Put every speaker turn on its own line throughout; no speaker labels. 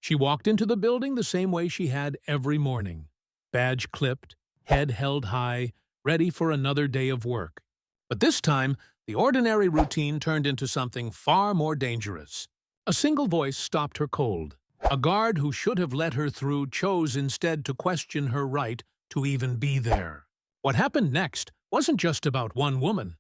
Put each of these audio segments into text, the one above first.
She walked into the building the same way she had every morning. Badge clipped, head held high, ready for another day of work. But this time, the ordinary routine turned into something far more dangerous. A single voice stopped her cold. A guard who should have let her through chose instead to question her right to even be there. What happened next wasn't just about one woman.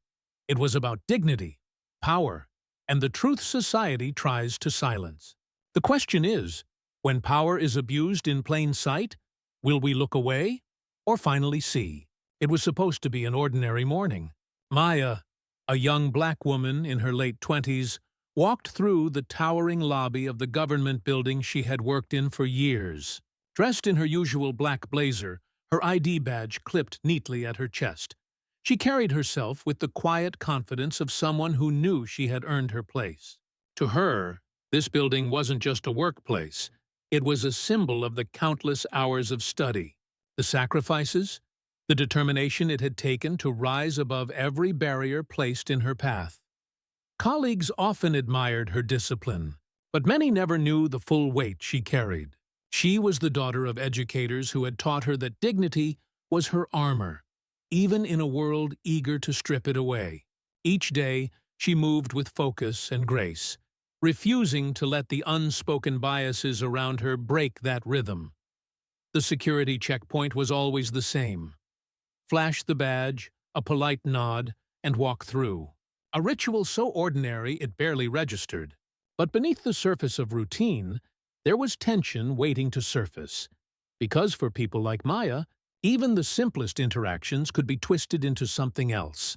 It was about dignity, power, and the truth society tries to silence. The question is, when power is abused in plain sight, will we look away or finally see? It was supposed to be an ordinary morning. Maya, a young black woman in her late 20s, walked through the towering lobby of the government building she had worked in for years. Dressed in her usual black blazer, her ID badge clipped neatly at her chest, she carried herself with the quiet confidence of someone who knew she had earned her place. To her, this building wasn't just a workplace. It was a symbol of the countless hours of study, the sacrifices, the determination it had taken to rise above every barrier placed in her path. Colleagues often admired her discipline, but many never knew the full weight she carried. She was the daughter of educators who had taught her that dignity was her armor, even in a world eager to strip it away. Each day, she moved with focus and grace, refusing to let the unspoken biases around her break that rhythm. The security checkpoint was always the same. Flash the badge, a polite nod, and walk through. A ritual so ordinary it barely registered. But beneath the surface of routine, there was tension waiting to surface. Because for people like Maya, even the simplest interactions could be twisted into something else.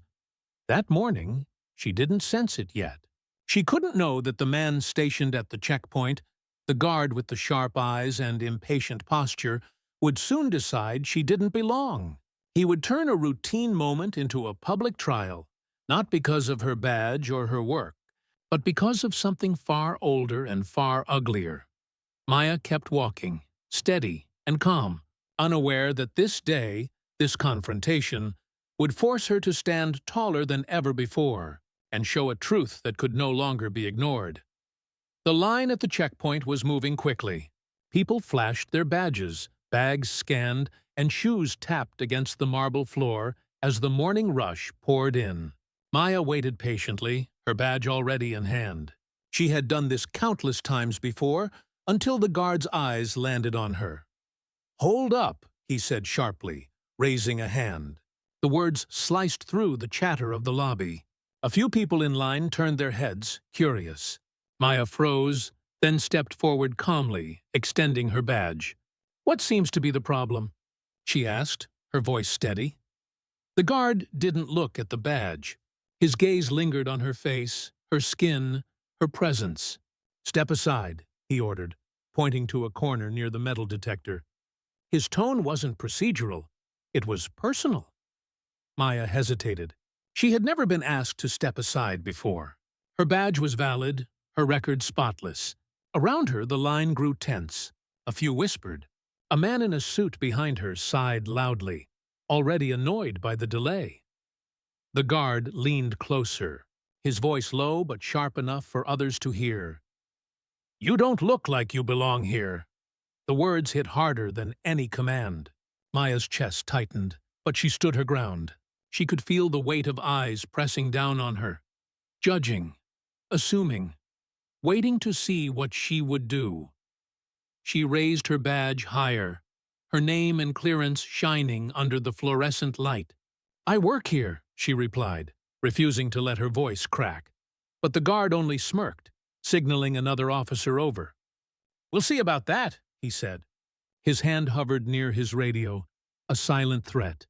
That morning, she didn't sense it yet. She couldn't know that the man stationed at the checkpoint, the guard with the sharp eyes and impatient posture, would soon decide she didn't belong. He would turn a routine moment into a public trial, not because of her badge or her work, but because of something far older and far uglier. Maya kept walking, steady and calm, unaware that this day, this confrontation, would force her to stand taller than ever before and show a truth that could no longer be ignored. The line at the checkpoint was moving quickly. People flashed their badges, bags scanned, and shoes tapped against the marble floor as the morning rush poured in. Maya waited patiently, her badge already in hand. She had done this countless times before, until the guard's eyes landed on her. "Hold up," he said sharply, raising a hand. The words sliced through the chatter of the lobby. A few people in line turned their heads, curious. Maya froze, then stepped forward calmly, extending her badge. "What seems to be the problem?" she asked, her voice steady. The guard didn't look at the badge. His gaze lingered on her face, her skin, her presence. "Step aside," he ordered, pointing to a corner near the metal detector. His tone wasn't procedural. It was personal. Maya hesitated. She had never been asked to step aside before. Her badge was valid, her record spotless. Around her, the line grew tense. A few whispered. A man in a suit behind her sighed loudly, already annoyed by the delay. The guard leaned closer, his voice low but sharp enough for others to hear. "You don't look like you belong here." The words hit harder than any command. Maya's chest tightened, but she stood her ground. She could feel the weight of eyes pressing down on her, judging, assuming, waiting to see what she would do. She raised her badge higher, her name and clearance shining under the fluorescent light. "I work here," she replied, refusing to let her voice crack. But the guard only smirked, signaling another officer over. "We'll see about that," he said. His hand hovered near his radio, a silent threat.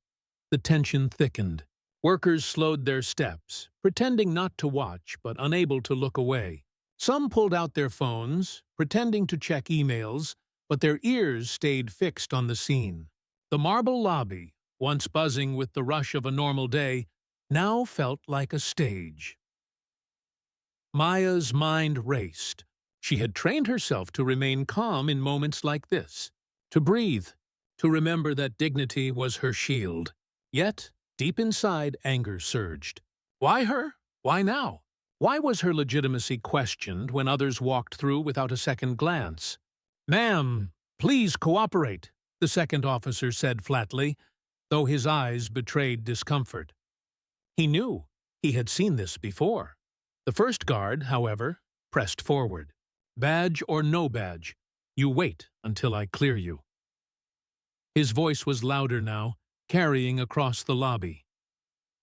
The tension thickened. Workers slowed their steps, pretending not to watch but unable to look away. Some pulled out their phones, pretending to check emails, but their ears stayed fixed on the scene. The marble lobby, once buzzing with the rush of a normal day, now felt like a stage. Maya's mind raced. She had trained herself to remain calm in moments like this, to breathe, to remember that dignity was her shield. Yet, deep inside, anger surged. Why her? Why now? Why was her legitimacy questioned when others walked through without a second glance? "Ma'am, please cooperate," the second officer said flatly, though his eyes betrayed discomfort. He knew he had seen this before. The first guard, however, pressed forward. "Badge or no badge, you wait until I clear you." His voice was louder now, carrying across the lobby.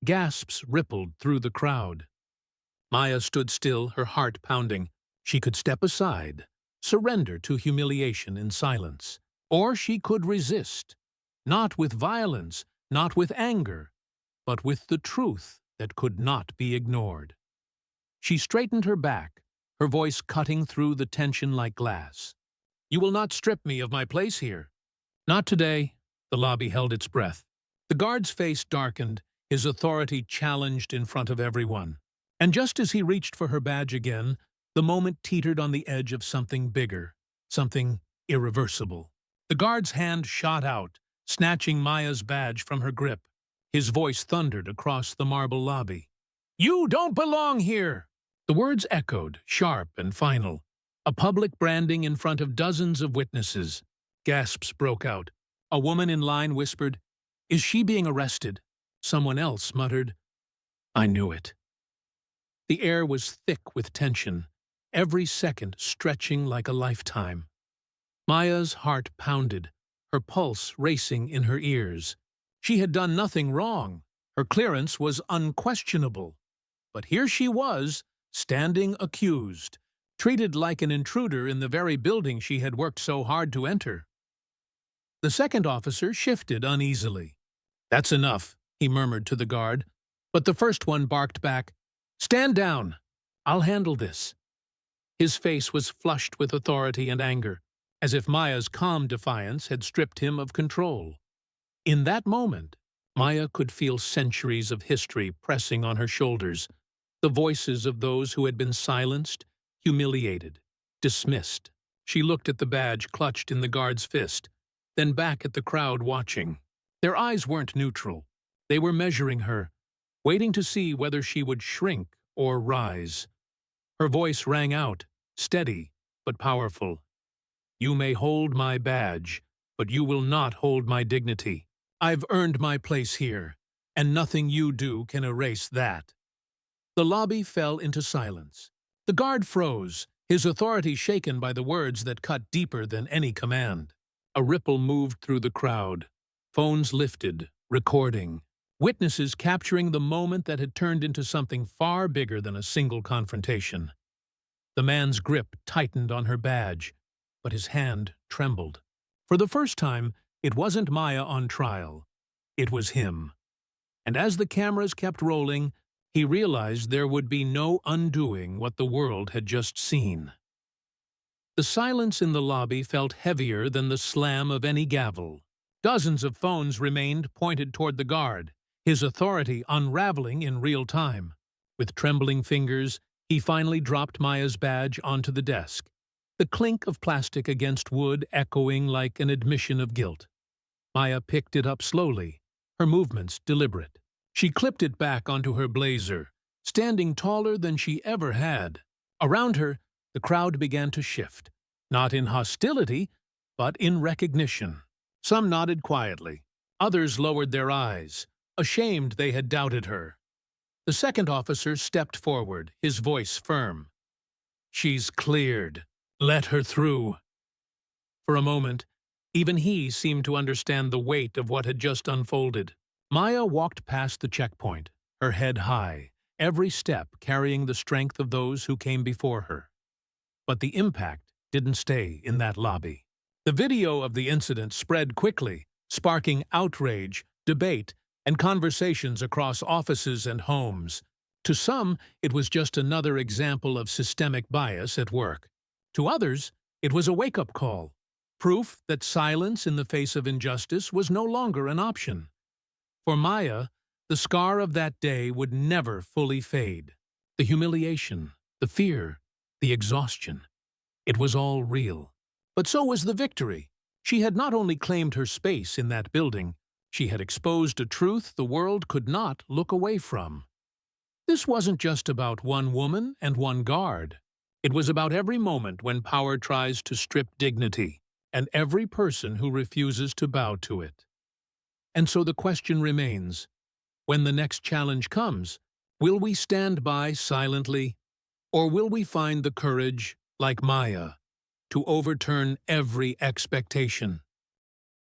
Gasps rippled through the crowd. Maya stood still, her heart pounding. She could step aside, surrender to humiliation in silence. Or she could resist, not with violence, not with anger, but with the truth that could not be ignored. She straightened her back, her voice cutting through the tension like glass. "You will not strip me of my place here." "Not today." The lobby held its breath. The guard's face darkened, his authority challenged in front of everyone. And just as he reached for her badge again, the moment teetered on the edge of something bigger, something irreversible. The guard's hand shot out, snatching Maya's badge from her grip. His voice thundered across the marble lobby. "You don't belong here!" The words echoed, sharp and final. A public branding in front of dozens of witnesses. Gasps broke out. A woman in line whispered, "Is she being arrested?" Someone else muttered, "I knew it." The air was thick with tension, every second stretching like a lifetime. Maya's heart pounded, her pulse racing in her ears. She had done nothing wrong. Her clearance was unquestionable. But here she was, standing accused, treated like an intruder in the very building she had worked so hard to enter. The second officer shifted uneasily. "That's enough," he murmured to the guard, but the first one barked back, "Stand down! I'll handle this." His face was flushed with authority and anger, as if Maya's calm defiance had stripped him of control. In that moment, Maya could feel centuries of history pressing on her shoulders, the voices of those who had been silenced, humiliated, dismissed. She looked at the badge clutched in the guard's fist, then back at the crowd watching. Their eyes weren't neutral. They were measuring her, waiting to see whether she would shrink or rise. Her voice rang out, steady but powerful. "You may hold my badge, but you will not hold my dignity. I've earned my place here, and nothing you do can erase that." The lobby fell into silence. The guard froze, his authority shaken by the words that cut deeper than any command. A ripple moved through the crowd. Phones lifted, recording. Witnesses capturing the moment that had turned into something far bigger than a single confrontation. The man's grip tightened on her badge, but his hand trembled. For the first time, it wasn't Maya on trial. It was him. And as the cameras kept rolling, he realized there would be no undoing what the world had just seen. The silence in the lobby felt heavier than the slam of any gavel. Dozens of phones remained pointed toward the guard, his authority unraveling in real time. With trembling fingers, he finally dropped Maya's badge onto the desk, the clink of plastic against wood echoing like an admission of guilt. Maya picked it up slowly, her movements deliberate. She clipped it back onto her blazer, standing taller than she ever had. Around her, the crowd began to shift, not in hostility, but in recognition. Some nodded quietly. Others lowered their eyes, ashamed they had doubted her. The second officer stepped forward, his voice firm. "She's cleared. Let her through." For a moment, even he seemed to understand the weight of what had just unfolded. Maya walked past the checkpoint, her head high, every step carrying the strength of those who came before her. But the impact didn't stay in that lobby. The video of the incident spread quickly, sparking outrage, debate, and conversations across offices and homes. To some, it was just another example of systemic bias at work. To others, it was a wake-up call, proof that silence in the face of injustice was no longer an option. For Maya, the scar of that day would never fully fade. The humiliation, the fear, the exhaustion. It was all real. But so was the victory. She had not only claimed her space in that building, she had exposed a truth the world could not look away from. This wasn't just about one woman and one guard. It was about every moment when power tries to strip dignity, and every person who refuses to bow to it. And so the question remains, when the next challenge comes, will we stand by silently, or will we find the courage, like Maya, to overturn every expectation?